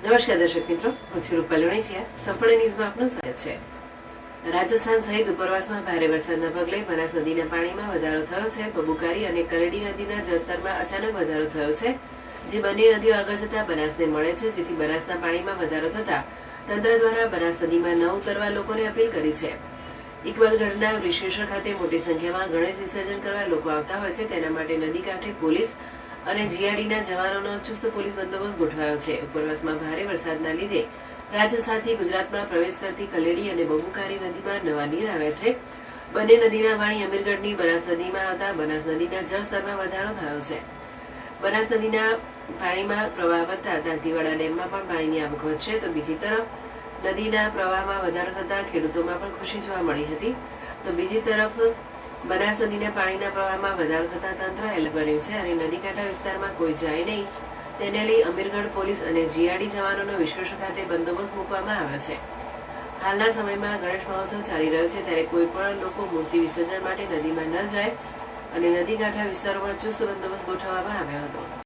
નમસ્કાર દર્શક મિત્રો, હું છું રૂપાલી વણિચિયા. સંપૂર્ણ ન્યૂઝમાં આપનું સ્વાગત છે. રાજસ્થાન સહિત ઉપરવાસમાં ભારે વરસાદના પગલે બનાસ નદીના પાણીમાં વધારો થયો છે. બબુકારી અને કરડી નદીના જળસ્તરમાં અચાનક વધારો થયો છે, જે બંને નદીઓ આગળ જતા બનાસને મળે છે, જેથી બનાસના પાણીમાં વધારો થતા તંત્ર દ્વારા બનાસ નદીમાં ન ઉતરવા લોકોને અપીલ કરી છે. ઇકબાલગઢના બ્રિશેશ્વર ખાતે મોટી સંખ્યામાં ગણેશ વિસર્જન કરવા લોકો આવતા હોય છે. તેના માટે નદી કાંઠે પોલીસ અને જીઆરડીના જવાનોનો ચુસ્ત પોલીસ બંદોબસ્ત ગોઠવાયો છે. ઉપરવાસમાં ભારે વરસાદના લીધે રાજસ્થાનથી ગુજરાતમાં પ્રવેશ કરતી કલેડી અને બબુકારી નદીમાં નવા નીર આવ્યા છે. બંને નદીના પાણી અમીરગઢની બનાસ નદીમાં આવતા બનાસ નદીના જળસ્તરમાં વધારો થયો છે. બનાસ નદીના પાણીમાં પ્રવાહ વધતા દાંતીવાડા ડેમમાં પણ પાણીની આવક વધશે, તો બીજી તરફ નદીના પ્રવાહમાં વધારો થતા ખેડૂતોમાં પણ ખુશી જોવા મળી હતી. તો બીજી તરફ બનાસ નદીના પાણીના પ્રવાહમાં વધારો થતા તંત્ર એલર્ટ બન્યું છે અને નદીકાંઠા વિસ્તારમાં કોઈ જાય નહીં તેને લઈ અમીરગઢ પોલીસ અને જીઆરડી જવાનોનો વિશ્વેશ્વર ખાતે બંદોબસ્ત મૂકવામાં આવ્યો છે. હાલના સમયમાં ગણેશ મહોત્સવ ચાલી રહ્યો છે, ત્યારે કોઈ પણ લોકો મૂર્તિ વિસર્જન માટે નદીમાં ન જાય અને નદીકાંઠા વિસ્તારોમાં ચુસ્ત બંદોબસ્ત ગોઠવવામાં આવ્યો હતો.